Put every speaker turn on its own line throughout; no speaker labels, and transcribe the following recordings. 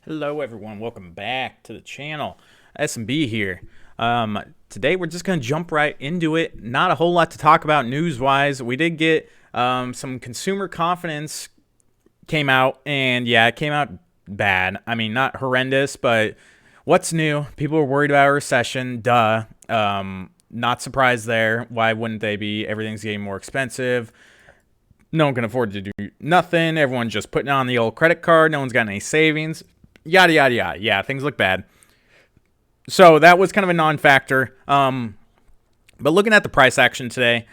Hello everyone, welcome back to the channel. S&B here. Today we're just going to jump right into it. Not a whole lot to talk about news-wise. We did get some consumer confidence came out, and yeah, it came out bad. I mean, not horrendous, but what's new? People are worried about a recession, duh. Not surprised there. Why wouldn't they be? Everything's getting more expensive. No one can afford to do nothing. Everyone's just putting on the old credit card. No one's got any savings. Yada, yada, yada. Yeah, things look bad. So that was kind of a non-factor. But looking at the price action today,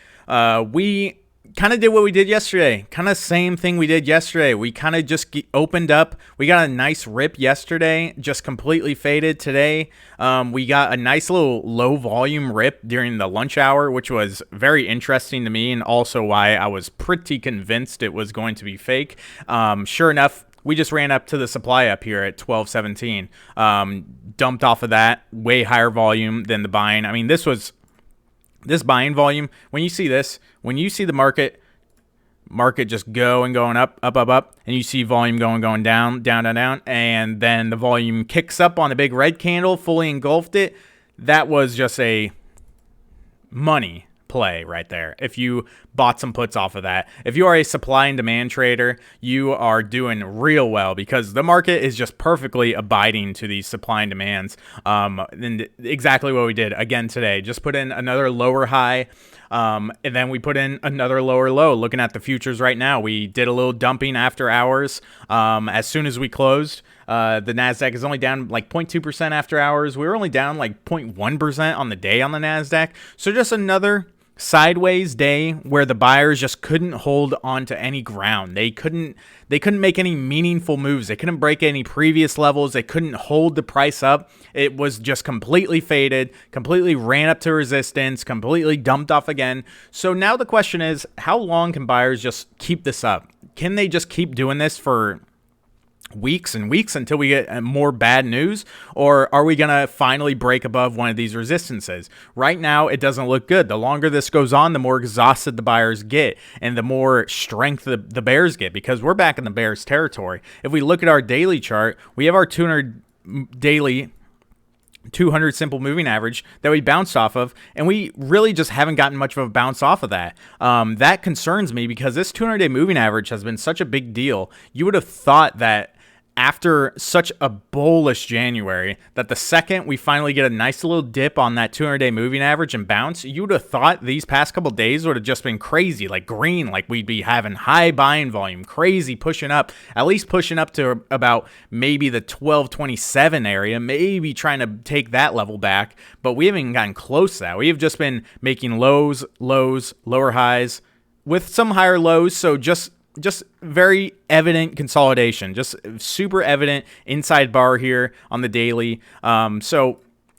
we kind of did what we did yesterday. Kind of same thing we did yesterday. We kind of just opened up. We got a nice rip yesterday, just completely faded today. We got a nice little low volume rip during the lunch hour, which was very interesting to me, and also why I was pretty convinced it was going to be fake. Sure enough, we just ran up to the supply up here at 1217. Dumped off of that, way higher volume than the buying. I mean, this buying volume, when you see this, when you see the market just going up, and you see volume going down, and then the volume kicks up on a big red candle, fully engulfed it, that was just a money play right there. If you bought some puts off of that, if you are a supply and demand trader, you are doing real well, because the market is just perfectly abiding to these supply and demands. And exactly what we did again today, just put in another lower high, and then we put in another lower low. Looking at the futures right now, we did a little dumping after hours. As soon as we closed, the Nasdaq is only down like 0.2% after hours. We were only down like 0.1% on the day on the Nasdaq. So just another sideways day where the buyers just couldn't hold on to any ground. They couldn't make any meaningful moves. They couldn't break any previous levels. They couldn't hold the price up. It was just completely faded, completely ran up to resistance, completely dumped off again. So now the question is, how long can buyers just keep this up? Can they just keep doing this for weeks and weeks until we get more bad news, or are we gonna finally break above one of these resistances? Right now it doesn't look good. The longer this goes on, the more exhausted the buyers get and the more strength the bears get, because we're back in the bears territory. If we look at our daily chart, we have our 200 simple moving average that we bounced off of, and we really just haven't gotten much of a bounce off of that. That concerns me, because this 200-day moving average has been such a big deal. You would have thought that after such a bullish January, that the second we finally get a nice little dip on that 200-day moving average and bounce, you would have thought these past couple days would have just been crazy, like green, like we'd be having high buying volume, crazy pushing up, at least pushing up to about maybe the 1227 area, maybe trying to take that level back, but we haven't even gotten close to that. We have just been making lows, lower highs with some higher lows, so just very evident consolidation, just super evident inside bar here on the daily. So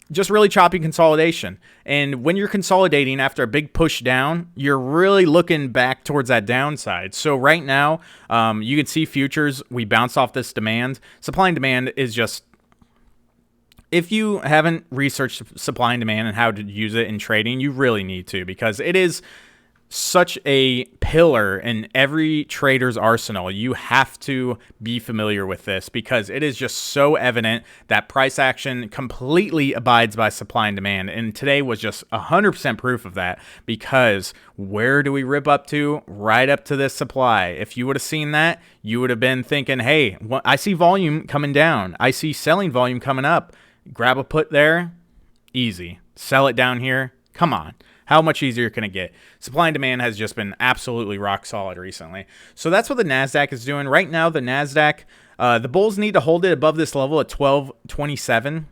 just really choppy consolidation. And when you're consolidating after a big push down, you're really looking back towards that downside. So right now, you can see futures, we bounce off this demand. Supply and demand is just, if you haven't researched supply and demand and how to use it in trading, you really need to, because it is such a pillar in every trader's arsenal. You have to be familiar with this, because it is just so evident that price action completely abides by supply and demand. And today was just 100% proof of that, because where do we rip up to? Right up to this supply. If you would have seen that, you would have been thinking, hey, I see volume coming down. I see selling volume coming up. Grab a put there. Easy. Sell it down here. Come on. How much easier can it get? Supply and demand has just been absolutely rock solid recently. So that's what the Nasdaq is doing. Right now, the Nasdaq, the bulls need to hold it above this level at 1227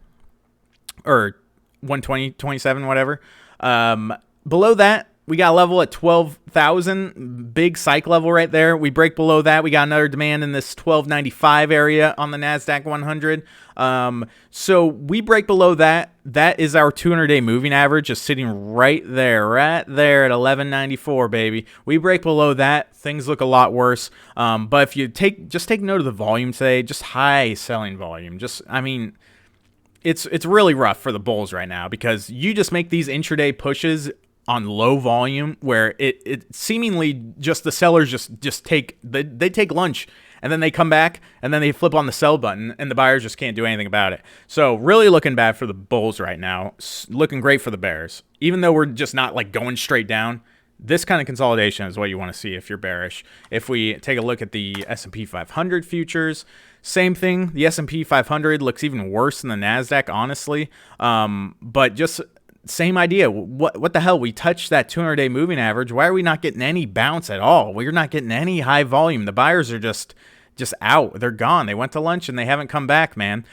or 120.27, whatever. Below that, we got a level at 12,000, big psych level right there. We break below that, we got another demand in this 1295 area on the Nasdaq 100. So we break below that. That is our 200-day moving average, just sitting right there at 1194, baby. We break below that, things look a lot worse. But if you just take note of the volume today, just high selling volume. It's really rough for the bulls right now, because you just make these intraday pushes on low volume where it seemingly just the sellers just take lunch and then they come back, and then they flip on the sell button, and the buyers just can't do anything about it. So really looking bad for the bulls right now. Looking great for the bears. Even though we're just not like going straight down, this kind of consolidation is what you want to see if you're bearish. If we take a look at the S&P 500 futures, same thing. The S&P 500 looks even worse than the Nasdaq, honestly. But just same idea. What the hell? We touched that 200-day moving average. Why are we not getting any bounce at all? We're not getting any high volume. The buyers are just out. They're gone. They went to lunch and they haven't come back, man.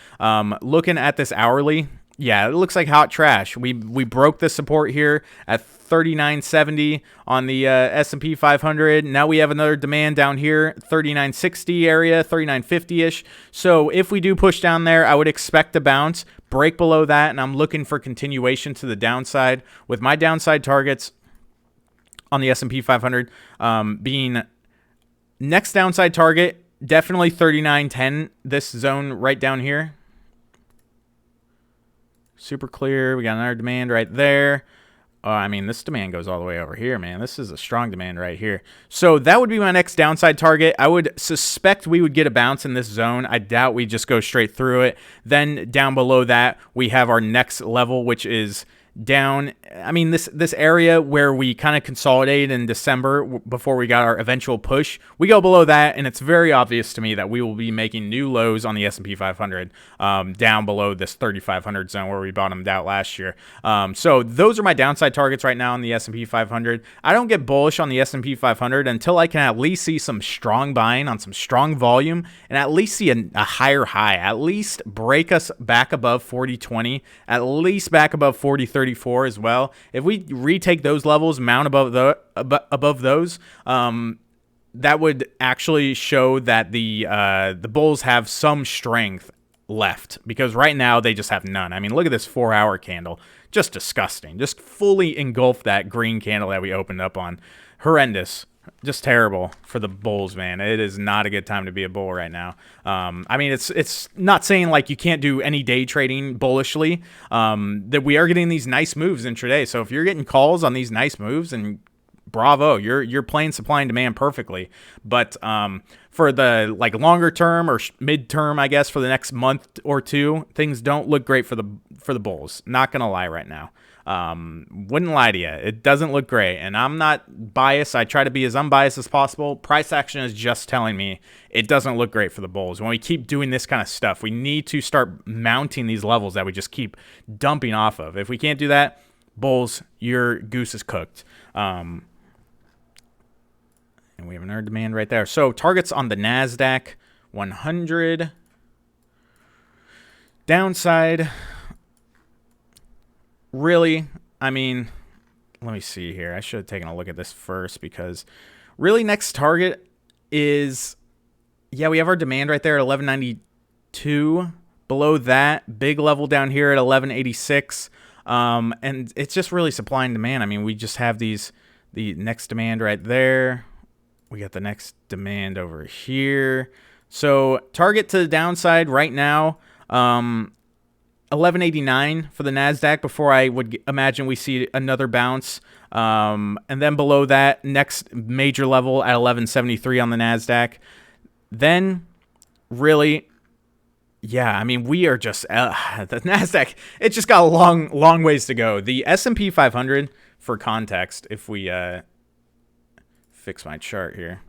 Looking at this hourly, yeah, it looks like hot trash. We broke the support here at 39.70 on the S&P 500. Now we have another demand down here, 39.60 area, 39.50-ish. So if we do push down there, I would expect a bounce, break below that, and I'm looking for continuation to the downside, with my downside targets on the S&P 500 being next downside target, definitely 39.10, this zone right down here. Super clear. We got another demand right there. I mean, this demand goes all the way over here, man. This is a strong demand right here. So that would be my next downside target. I would suspect we would get a bounce in this zone. I doubt we just go straight through it. Then down below that, we have our next level, which is down. I mean, this area where we kind of consolidated in December before we got our eventual push, we go below that, and it's very obvious to me that we will be making new lows on the S&P 500 down below this 3,500 zone where we bottomed out last year. So those are my downside targets right now on the S&P 500. I don't get bullish on the S&P 500 until I can at least see some strong buying on some strong volume and at least see a higher high, at least break us back above 40.20, at least back above 40.34 as well. If we retake those levels, mount above those, that would actually show that the bulls have some strength left, because right now they just have none. I mean, look at this 4-hour candle, just disgusting, just fully engulfed that green candle that we opened up on. Horrendous. Just terrible for the bulls, man. It is not a good time to be a bull right now. I mean, it's not saying like you can't do any day trading bullishly. That we are getting these nice moves intraday. So if you're getting calls on these nice moves, and bravo, you're playing supply and demand perfectly. But for the like longer term or mid-term, I guess, for the next month or two, things don't look great for the bulls. Not gonna lie right now. Wouldn't lie to you. It doesn't look great, and I'm not biased. I try to be as unbiased as possible. Price action is just telling me it doesn't look great for the bulls. When we keep doing this kind of stuff, we need to start mounting these levels that we just keep dumping off of. If we can't do that, bulls, your goose is cooked. And we have another demand right there. So targets on the Nasdaq 100. Downside, really, I mean, let me see here. I should have taken a look at this first, because really next target is, yeah, we have our demand right there at 1192. Below that, big level down here at 1186. And it's just really supply and demand. I mean, we just have the next demand right there. We got the next demand over here. So target to the downside right now, 1189 for the Nasdaq before I would imagine we see another bounce. And then below that, next major level at 1173 on the Nasdaq. Then really, yeah, I mean, we are just the Nasdaq, it just got a long ways to go. The S&P 500, for context, if we fix my chart here.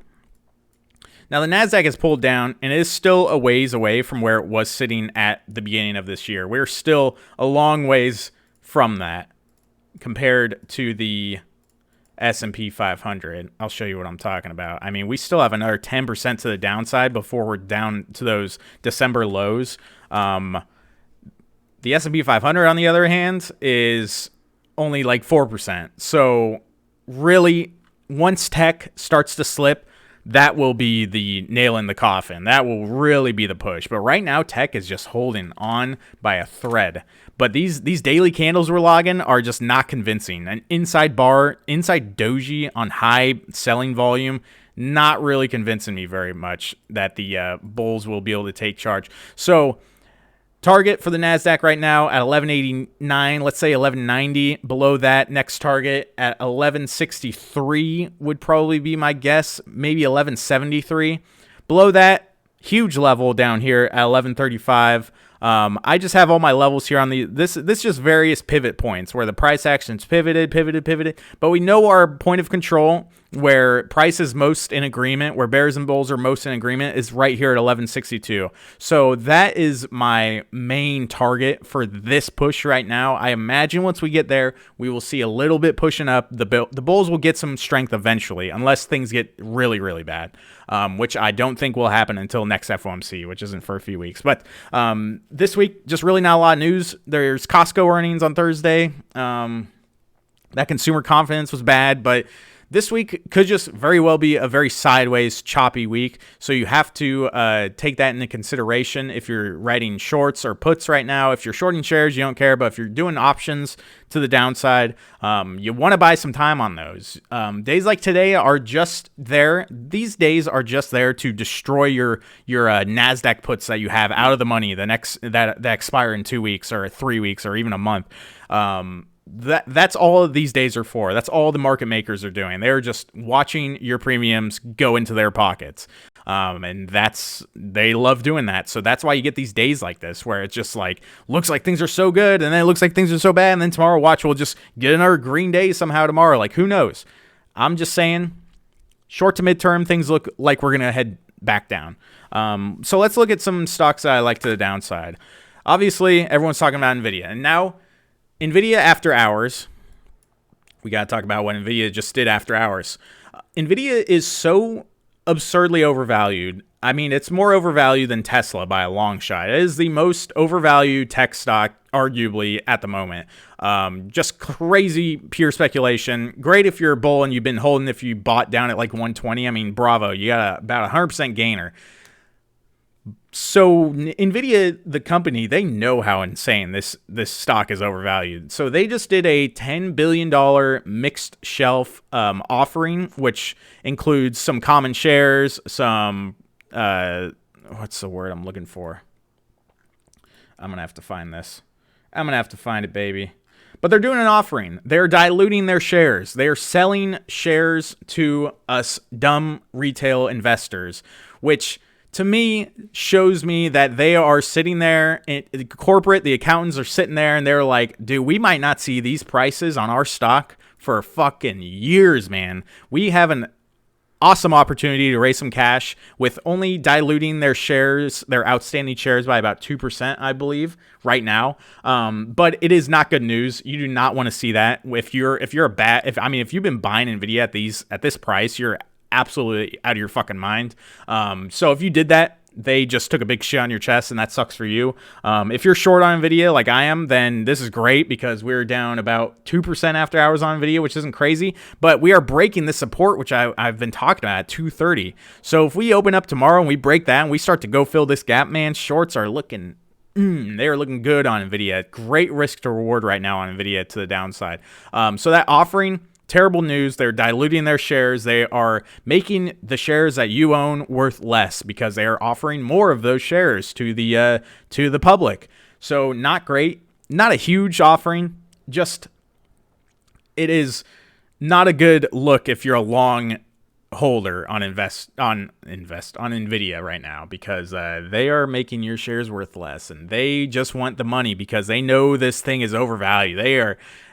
Now, the Nasdaq has pulled down, and it is still a ways away from where it was sitting at the beginning of this year. We're still a long ways from that compared to the S&P 500. I'll show you what I'm talking about. I mean, we still have another 10% to the downside before we're down to those December lows. The S&P 500, on the other hand, is only like 4%. So really, once tech starts to slip, that will be the nail in the coffin. That will really be the push. But right now, tech is just holding on by a thread. But these daily candles we're logging are just not convincing. An inside doji on high selling volume, not really convincing me very much that the bulls will be able to take charge. So target for the Nasdaq right now at 1189, let's say 1190. Below that, next target at 1163 would probably be my guess, maybe 1173. Below that, huge level down here at 1135. I just have all my levels here on this just various pivot points where the price action's pivoted, but we know our point of control where price is most in agreement, where bears and bulls are most in agreement, is right here at 1162. So that is my main target for this push right now. I imagine once we get there, we will see a little bit pushing up. The bulls will get some strength eventually, unless things get really, really bad, which I don't think will happen until next FOMC, which isn't for a few weeks. But this week, just really not a lot of news. There's Costco earnings on Thursday. That consumer confidence was bad, but this week could just very well be a very sideways, choppy week. So you have to take that into consideration if you're writing shorts or puts right now. If you're shorting shares, you don't care. But if you're doing options to the downside, you want to buy some time on those. Days like today are just there. These days are just there to destroy your Nasdaq puts that you have out of the money that expire in 2 weeks or 3 weeks or even a month. That's all of these days are for. That's all the market makers are doing. They're just watching your premiums go into their pockets. And they love doing that. So that's why you get these days like this, where it's just like, looks like things are so good, and then it looks like things are so bad, and then tomorrow, watch, we'll just get another green day somehow tomorrow. Like, who knows? I'm just saying, short to midterm, things look like we're going to head back down. So let's look at some stocks that I like to the downside. Obviously, everyone's talking about NVIDIA. And now, NVIDIA after hours, we got to talk about what NVIDIA just did after hours. NVIDIA is so absurdly overvalued. I mean, it's more overvalued than Tesla by a long shot. It is the most overvalued tech stock, arguably, at the moment. Just crazy, pure speculation. Great if you're a bull and you've been holding if you bought down at like 120. I mean, bravo. You got about 100% gainer. So NVIDIA, the company, they know how insane this stock is overvalued. So they just did a $10 billion mixed shelf offering, which includes some common shares, some, what's the word I'm looking for? I'm going to have to find this. I'm going to have to find it, baby. But they're doing an offering. They're diluting their shares. They're selling shares to us dumb retail investors, which to me shows me that they are sitting there, corporate, the accountants are sitting there and they're like, dude, we might not see these prices on our stock for fucking years, man. We have an awesome opportunity to raise some cash with only diluting their shares, their outstanding shares by about 2%, I believe, right now. But it is not good news. You do not want to see that. If you've been buying NVIDIA at this price, you're absolutely out of your fucking mind. So if you did that, they just took a big shit on your chest, and that sucks for you. If you're short on NVIDIA like I am, then this is great because we're down about 2% after hours on NVIDIA, which isn't crazy, but we are breaking the support, which I've been talking about at 230. So if we open up tomorrow and we break that and we start to go fill this gap, man, shorts are looking they're looking good on NVIDIA. Great risk to reward right now on NVIDIA to the downside. So that offering, terrible news. They're diluting their shares. They are making the shares that you own worth less because they are offering more of those shares to the public. So not great. Not a huge offering. Just it is not a good look if you're a long holder on NVIDIA right now because they are making your shares worth less, and they just want the money because they know this thing is overvalued.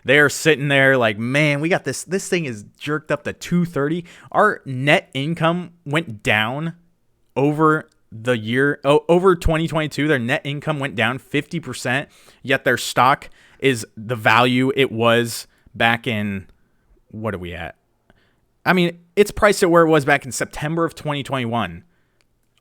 They are sitting there like, man, we got this thing is jerked up to 230. Our net income went down over the year, over 2022. Their net income went down 50%, yet their stock is the value it was back in, what are we at? I mean, it's priced at where it was back in September of 2021.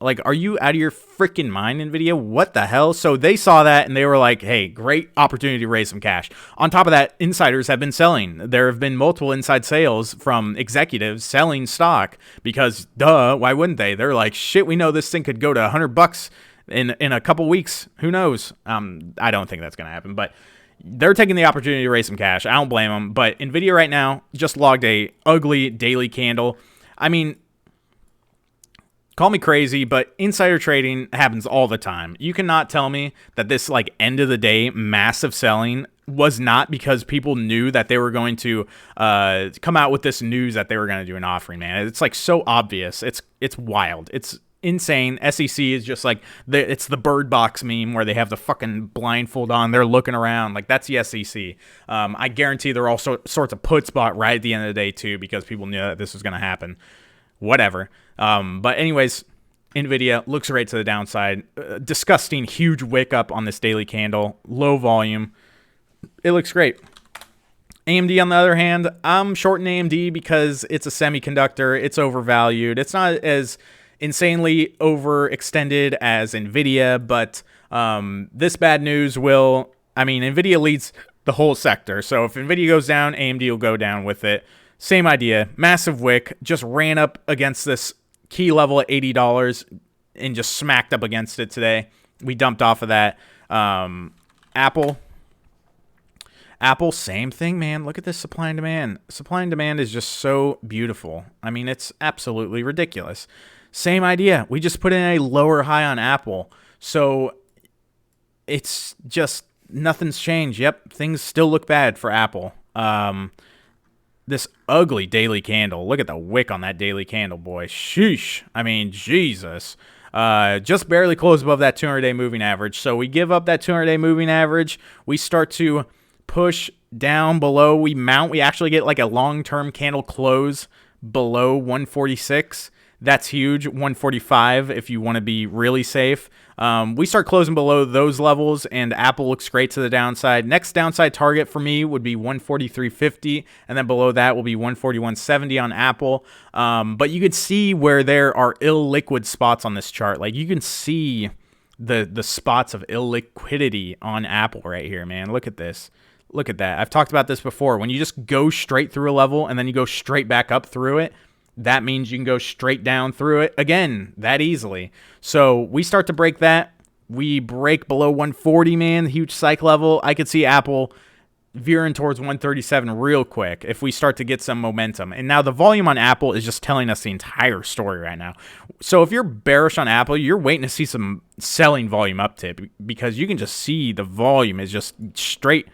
Like, are you out of your freaking mind, NVIDIA? What the hell? So they saw that and they were like, hey, great opportunity to raise some cash. On top of that, insiders have been selling. There have been multiple inside sales from executives selling stock because, duh, why wouldn't they? They're like, shit, we know this thing could go to $100 in a couple weeks. Who knows? I don't think that's going to happen, but they're taking the opportunity to raise some cash. I don't blame them, but NVIDIA right now just logged a ugly daily candle. I mean, call me crazy, but insider trading happens all the time. You cannot tell me that this like end of the day massive selling was not because people knew that they were going to come out with this news that they were going to do an offering, man. It's like so obvious. It's wild. It's insane. SEC is just like, it's the bird box meme where they have the fucking blindfold on. They're looking around. Like, that's the SEC. I guarantee there are all sorts of puts bought right at the end of the day, too, because people knew that this was going to happen. Whatever. But anyways, NVIDIA looks right to the downside. Disgusting, huge wick up on this daily candle. Low volume. It looks great. AMD, on the other hand, I'm shorting AMD because it's a semiconductor. It's overvalued. It's not as insanely overextended as NVIDIA, but this bad news will, I mean, NVIDIA leads the whole sector. So if NVIDIA goes down, AMD will go down with it. Same idea. Massive wick. Just ran up against this key level at $80 and just smacked up against it today. We dumped off of that. Apple, same thing, man. Look at this supply and demand. Supply and demand is just so beautiful. I mean, it's absolutely ridiculous. Same idea. We just put in a lower high on Apple. So it's just nothing's changed. Yep, things still look bad for Apple. This ugly daily candle. Look at the wick on that daily candle, boy. Sheesh. I mean, Jesus. Just barely closed above that 200-day moving average. So we give up that 200-day moving average. We start to push down below. We actually get like a long-term candle close below 146. That's huge. 145 if you want to be really safe. We start closing below those levels, and Apple looks great to the downside. Next downside target for me would be 143.50, and then below that will be 141.70 on Apple. But you could see where there are illiquid spots on this chart. Like, you can see the spots of illiquidity on Apple right here, man. Look at this. Look at that. I've talked about this before. When you just go straight through a level and then you go straight back up through it, that means you can go straight down through it again that easily. So we start to break that. We break below 140, man, huge psych level. I could see Apple veering towards 137 real quick if we start to get some momentum. And now the volume on Apple is just telling us the entire story right now. So if you're bearish on Apple, you're waiting to see some selling volume uptick, because you can just see the volume is just straight.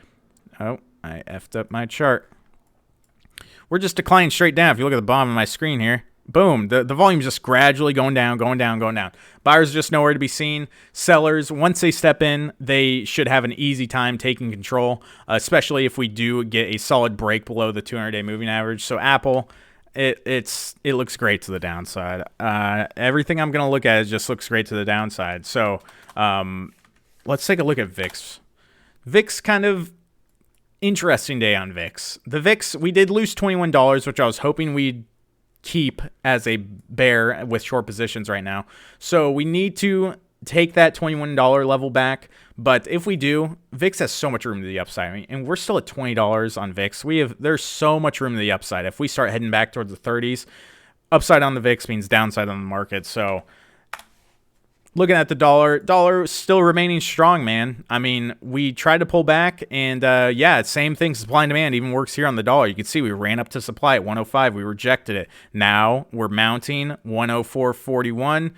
Oh, I effed up my chart. We're just declining straight down. If you look at the bottom of my screen here, boom, the volume's just gradually going down, going down, going down. Buyers are just nowhere to be seen. Sellers, once they step in, they should have an easy time taking control, especially if we do get a solid break below the 200-day moving average. So Apple, it looks great to the downside. Everything I'm going to look at just looks great to the downside. So let's take a look at VIX. VIX kind of interesting day on VIX. The VIX, we did lose $21, which I was hoping we'd keep as a bear with short positions right now. So we need to take that $21 level back. But if we do, VIX has so much room to the upside. I mean, and we're still at $20 on VIX. There's so much room to the upside. If we start heading back towards the 30s, upside on the VIX means downside on the market. So looking at the dollar still remaining strong, man. I mean, we tried to pull back, and yeah, same thing. Supply and demand even works here on the dollar. You can see we ran up to supply at 105. We rejected it. Now we're mounting 104.41,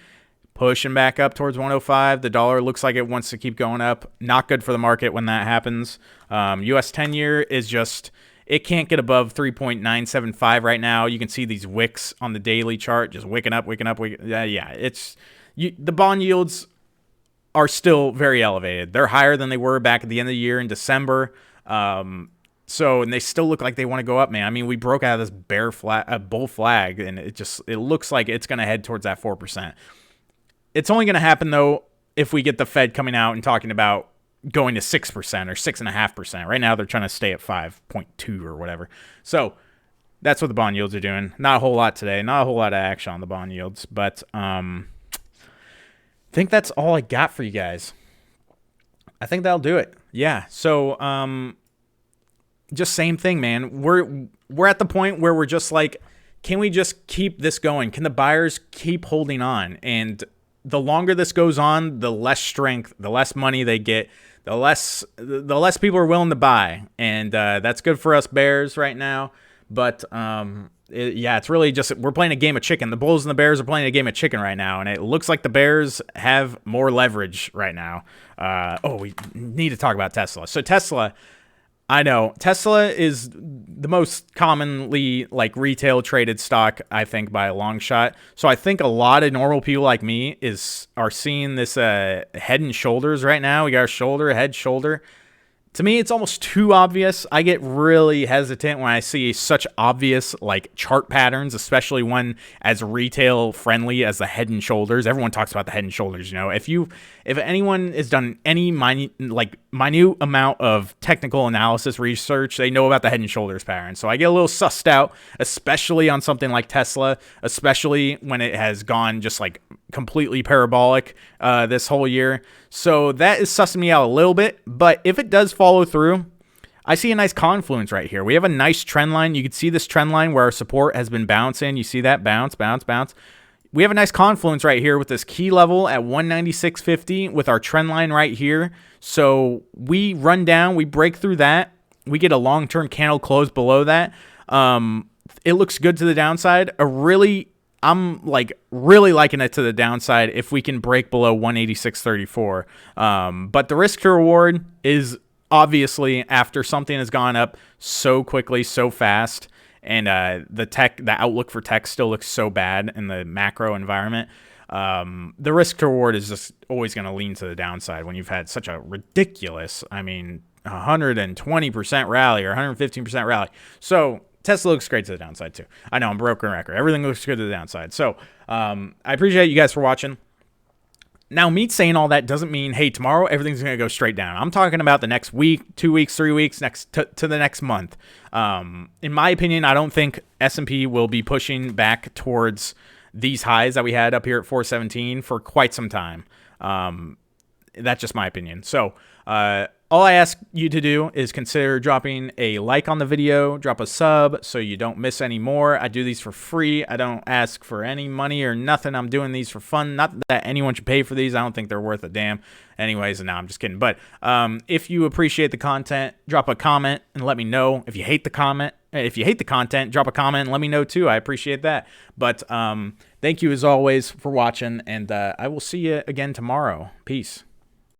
pushing back up towards 105. The dollar looks like it wants to keep going up. Not good for the market when that happens. U.S. 10-year is just, it can't get above 3.975 right now. You can see these wicks on the daily chart just wicking up. Yeah, it's... the bond yields are still very elevated. They're higher than they were back at the end of the year in December. And they still look like they want to go up, man. I mean, we broke out of this bull flag, and it looks like it's going to head towards that 4%. It's only going to happen, though, if we get the Fed coming out and talking about going to 6% or 6.5%. Right now, they're trying to stay at 5.2 or whatever. So that's what the bond yields are doing. Not a whole lot today. Not a whole lot of action on the bond yields, but I think that's all I got for you guys. I think that'll do it. Yeah. So, just same thing, man. We're at the point where we're just like, can we just keep this going? Can the buyers keep holding on? And the longer this goes on, the less strength, the less money they get, the less people are willing to buy. And that's good for us bears right now. But it's really just, we're playing a game of chicken. The Bulls and the Bears are playing a game of chicken right now, and it looks like the Bears have more leverage right now. We need to talk about Tesla. So Tesla, I know Tesla is the most commonly like retail traded stock, I think, by a long shot. So I think a lot of normal people like me are seeing this head and shoulders right now. We got our shoulder, head, shoulder. To me, it's almost too obvious. I get really hesitant when I see such obvious like chart patterns, especially one as retail friendly as the head and shoulders. Everyone talks about the head and shoulders. If anyone has done any minute amount of technical analysis research, they know about the head and shoulders pattern. So I get a little sussed out, especially on something like Tesla, especially when it has gone just like completely parabolic this whole year. So that is sussing me out a little bit. But if it does follow through, I see a nice confluence right here. We have a nice trend line. You can see this trend line where our support has been bouncing. You see that bounce, bounce, bounce. We have a nice confluence right here with this key level at 196.50 with our trend line right here. So we run down, we break through that. We get a long-term candle close below that. It looks good to the downside. I'm like really liking it to the downside if we can break below 186.34. But the risk to reward is obviously after something has gone up so quickly, so fast, and the outlook for tech still looks so bad in the macro environment. The risk to reward is just always going to lean to the downside when you've had such a ridiculous, 120% rally or 115% rally. So Tesla looks great to the downside too. I know I'm broken record. Everything looks good to the downside. So I appreciate you guys for watching. Now, me saying all that doesn't mean, hey, tomorrow everything's going to go straight down. I'm talking about the next week, 2 weeks, 3 weeks, to the next month. In my opinion, I don't think S&P will be pushing back towards these highs that we had up here at 417 for quite some time. That's just my opinion. So all I ask you to do is consider dropping a like on the video, drop a sub so you don't miss any more. I do these for free. I don't ask for any money or nothing. I'm doing these for fun. Not that anyone should pay for these. I don't think they're worth a damn. Anyways, no, I'm just kidding. But if you appreciate the content, drop a comment and let me know. If you hate the content, drop a comment and let me know too. I appreciate that. But thank you as always for watching, and I will see you again tomorrow. Peace.